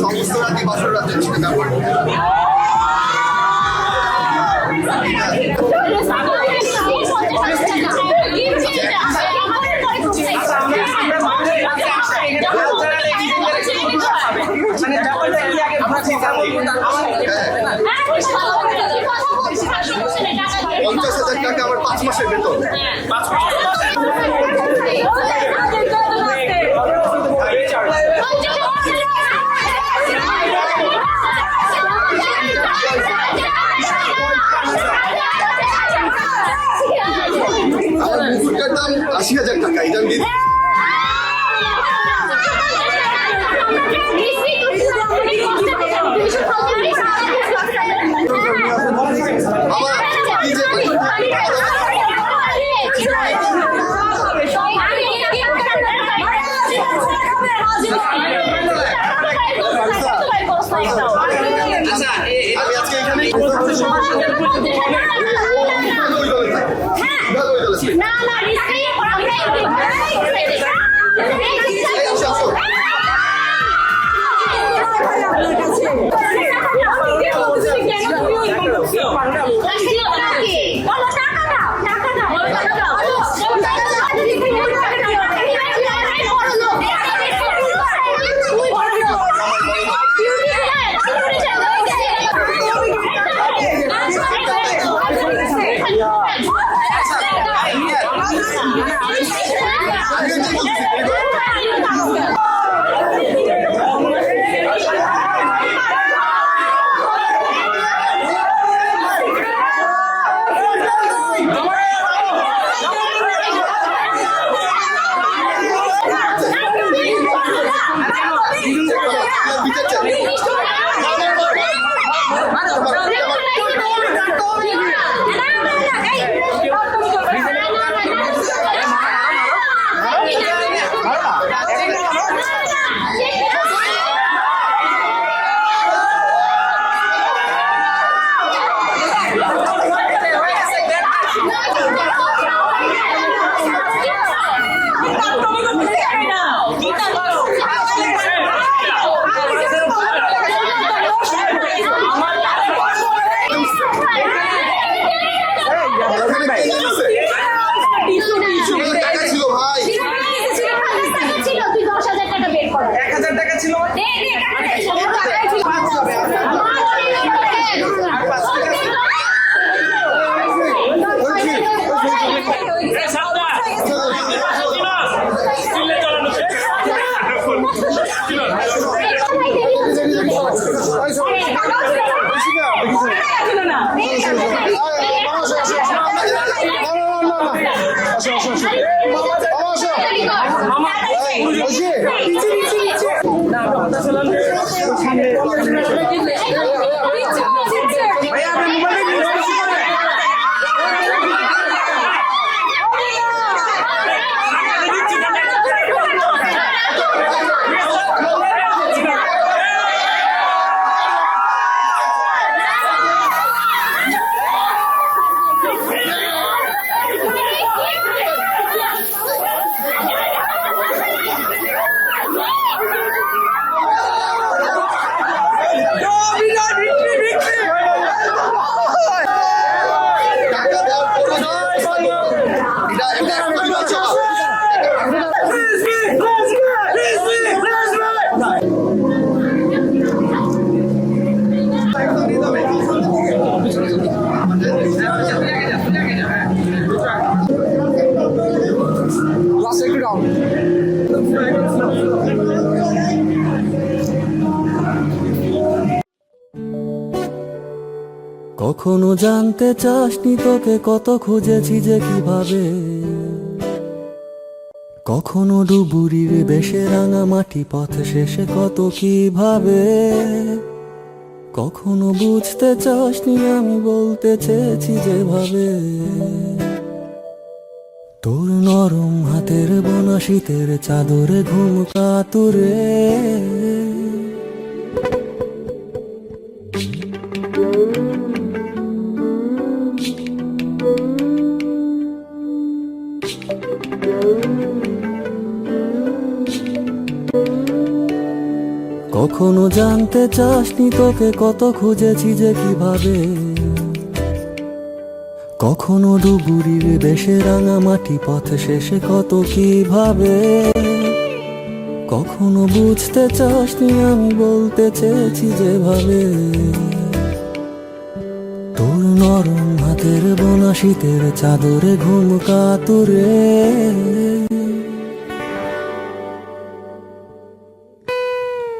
সমস্ত রাতে বছর রাতে ব্যাপার টাকা আমার 5 মাসের বেতন। আমার মুকুটটার দাম 80,000 টাকা। এটা আমি কখনো জানতে চাসনি তোকে কত খুঁজেছি যে কিভাবে, কখনো ডুবুরির বেশে রাঙা মাটি পথ শেষে কত কিভাবে, কখনো বুঝতে চাসনি আমি বলতে চেয়েছি যেভাবে, তোর নরম হাতের বোনা শীতের চাদরে ঘুম কাতুরে। কখনো জানতে চাসনি তোকে কত খুঁজেছি যে কিভাবে, কখনো ডুবুরির দেশে রাঙা মাটি পথ শেষে কত কিভাবে, কখনো বুঝতে চাসনি আমি বলতে চেয়েছি যেভাবে, তোর নরম হাতের বোনা শীতের চাদরে ঘুম কাতুরে।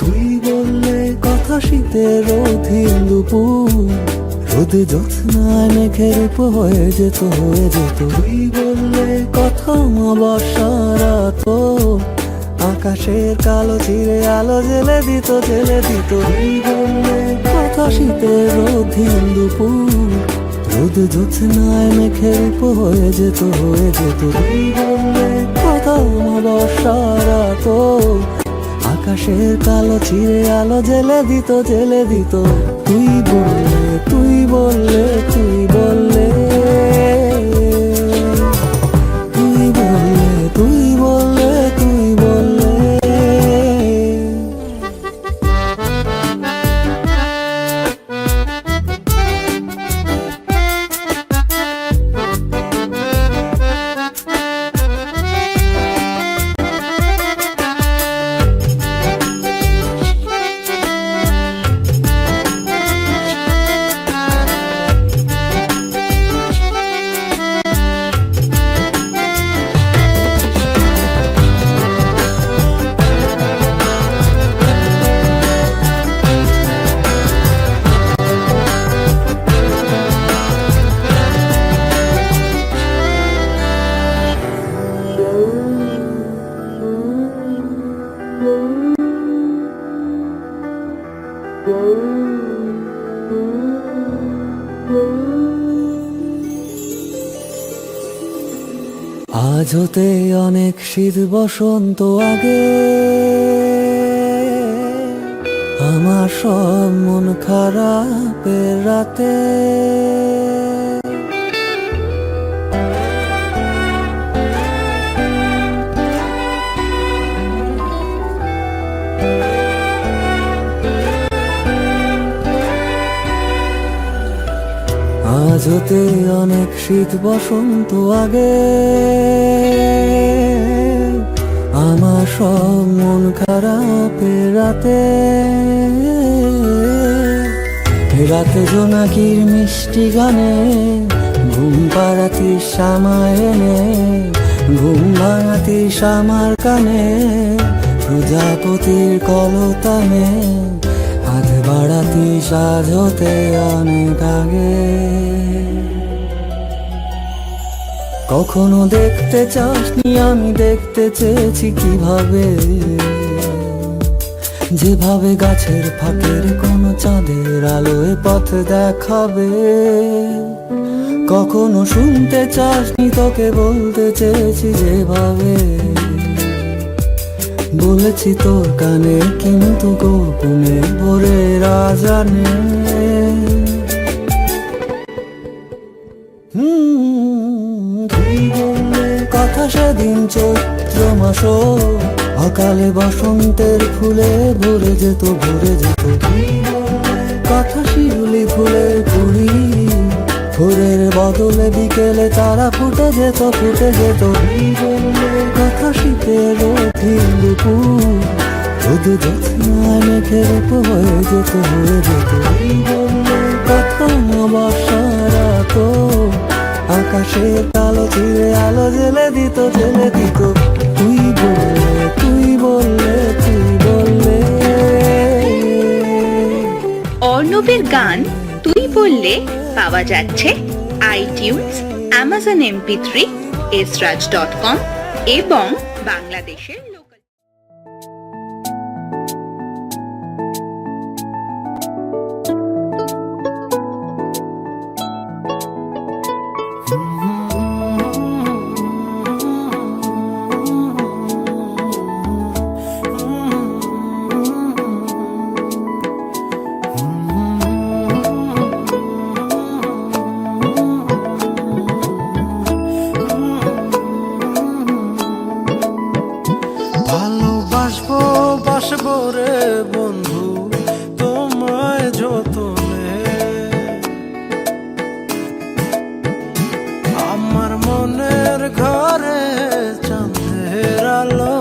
তুই বললে কথা শীতের অধীন দুপুর, রোদে জ্যোৎস্নায় মেঘের রূপ হয়ে যেত হয়ে যেত। তুই বললে কথা বর্ষার রাত, আকাশের কালো চিরে আলো জেলে দিত জেলে দিত। তুই বললে কথা শীতের অধীন দুপুর, রোদে জ্যোৎস্নায় মেঘের রূপ হয়ে যেত হয়ে যেত। তুই বললে কথা বর্ষার রাত, আকাশের কালো চিরে আলো জেলে দিত জেলে দিত। তুই বললে তুই বললে তুই বললে তুই বললে তুই বললে তুই বললে। আজ হতে অনেক শীত বসন্ত আগে, আমার সব মন খারাপের রাতে, আজ হতে অনেক শীত বসন্ত আগে, আমার সব মন খারাপের রাতে, রাতে জোনাকির মিষ্টি গানে ঘুম পাড়াতিস আমায় এনে, ঘুম ভাঙাতিস আমার কানে, প্রজাপতির কলতানে হাত বাড়াতিস আজ হতে অনেক আগে। কখনো দেখতে চাসনি আমি দেখতে চেয়েছি কিভাবে, যেভাবে গাছের ফাঁকের কোনো চাঁদের আলোয় পথ দেখাবে। কখনো শুনতে চাসনি তোকে বলতে চেয়েছি যেভাবে, বলেছি তোর কানে কিন্তু গোপনে ভরে রাজানে। তুই বললে কথা সেদিন চৈত্র মাস, অকালে বসন্তের ফুলে ভরে যেত ভরে যেত। তুই বললে কথা শিউলি ফুলের কুড়ি, ভোরের বদলে বিকেলে তারা ফুটে যেত ফুটে যেত। তুই বললে কথা শীতের অধীন দুপুর, রোদে জ্যোৎস্নায় মেঘের রূপ হয়ে যেত হয়ে যেত। তুই বললে কথা বর্ষার রাত, আকাশের কালো চিরে আলো জেলে দিত জেলে দিত। তুই বললে তুই বললে তুই বললে। অর্ণবের গান তুই বললে পাওয়া যাচ্ছে আইটিউনস, অ্যামাজন MP3, esraj.com এবং বাংলাদেশের লোকাল। ভালোবাসবো বাসবো রে বন্ধু তোমায় যতনে, আমার মনের ঘরে চাঁদের আলো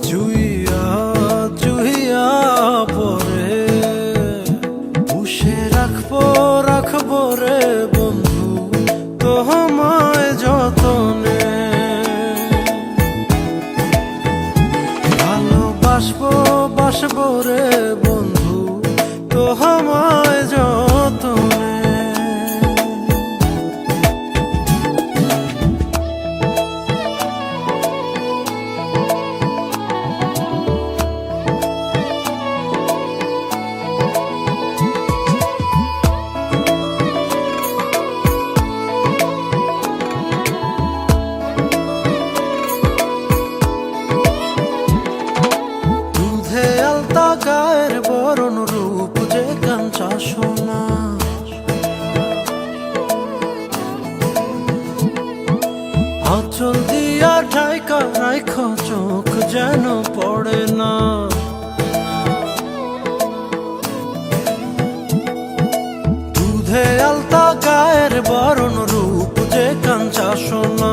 জুইয়া জুইয়া পরে, পুষে রাখবো রাখবো রে বন্ধু তোমায় যতনে। ভালোবাসবো বাসবো রে বন্ধু তোমায় যতনে। দুধে আলতা গায়ের বরণ রূপ যে কাঞ্চা সোনা, আঁচল দিয়া ঢাইকা রাইখো চোখ যেন পড়ে না। দুধে আলতা গায়ের বরণ রূপ যে কাঞ্চা সোনা,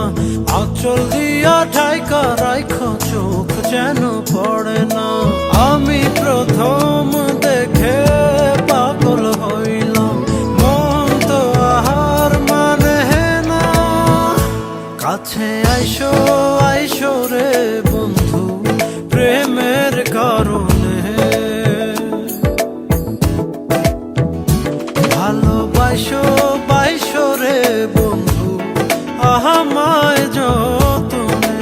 আঁচল দিয়া ঢাইকা রাইখো চোখ যেন পড়ে না। আমি প্রথম দেখে পাগল হইলাম, মন তো আহার মানে না। কাছে আইসো আইসো রে বন্ধু প্রেমের কারণে, ভালোবাসো বাইসো রে বন্ধু আমায় যতনে।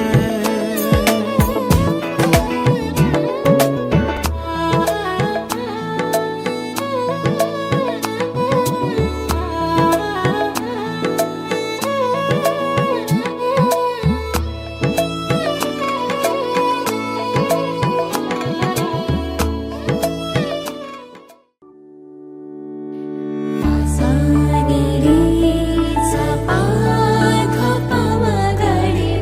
सा नी रे सा पा धा पा मा गा रे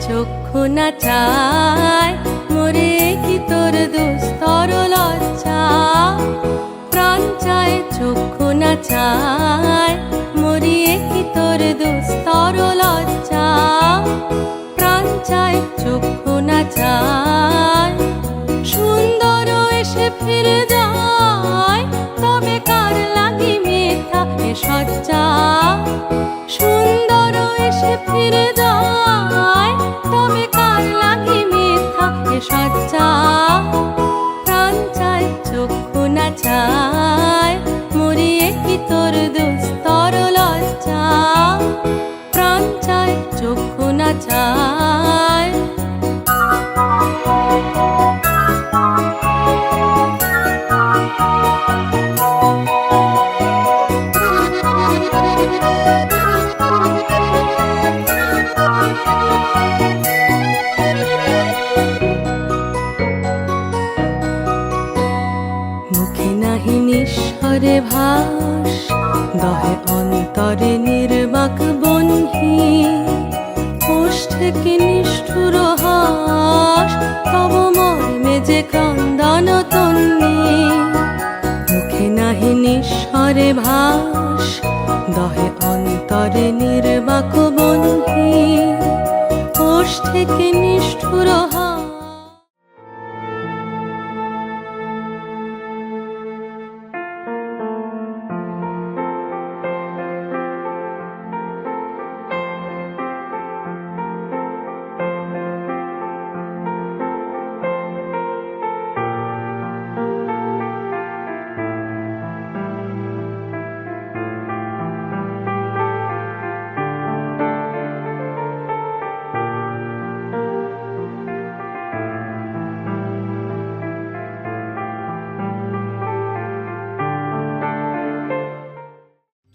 চক্ষু না চায় মোরে কি তোর দুস্তর লজ্জা প্রাণ চায় চক্ষু না চায় মরিয়ে কি তোর দুস্তর লজ্জা প্রাণ চায় চক্ষু না চায় সুন্দর এসে ফিরে যায় তবে কার লাগি মিথ্যা এ সজ্জা সুন্দর এসে ফিরে যায় তবে কার লাগি মিথ্যা এ সজ্জা প্রাণ চায় চক্ষু না চায় মরিয়ে কি তোর দুস্তর লজ্জা প্রাণ চায় চক্ষু না চায় মুখে নাহি নিঃস্বরে ভাস দহে অন্তরে নির্বাক বনহি ওষ্ঠে কি নিষ্ঠুর হাস তব মর্মে যে ক্রন্দন তন্নি মুখে নাহি নিঃস্বরে ভাস দহে অন্তরে নির্বাক বনহি ওষ্ঠে কি নিষ্ঠুর হাস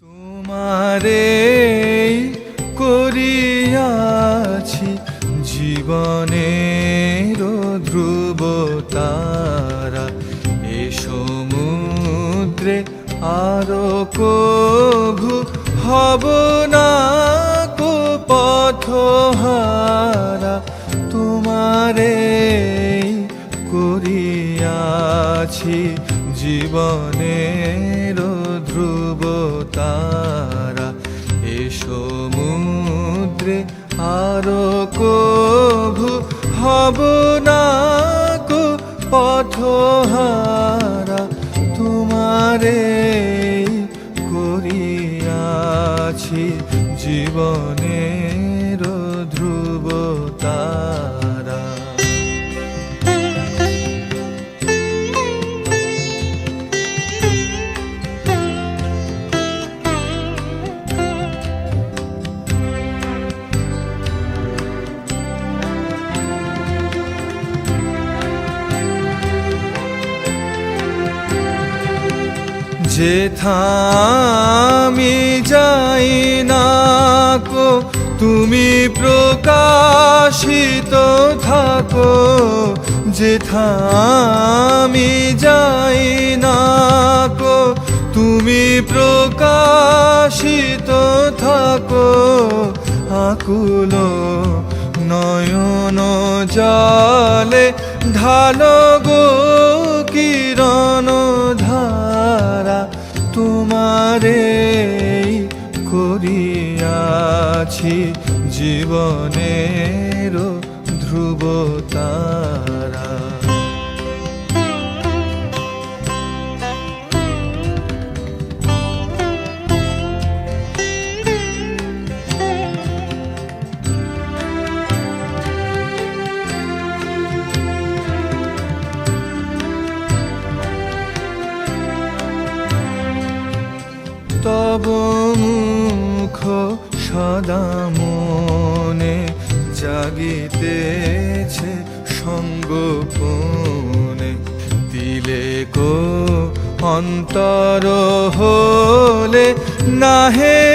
তোমারে করিয়াছি জীবনের ধ্রুব তারা এ সমুদ্রে আরো কভু হব না কো পথহারা তোমারে করিয়াছি জীবনের ধ্রুব তারা এ সমুদ্রে আরো কভু হব না কো পথহারা তোমারে করিয়াছি জীবনের ধ্রুব তারা যেথা আমি যাই না কো তুমি প্রকাশিত থাকো যেথা আমি যাই না কো তুমি প্রকাশিত থাকো আকুল নয়ন জলে ঢালো গো কিরণ ধারা তোমারে করিয়াছি জীবনের ধ্রুব তারা তব মুখ সদা মনে জাগিতেছে সঙ্গোপনে দিলে কো অন্তর হলে নাহে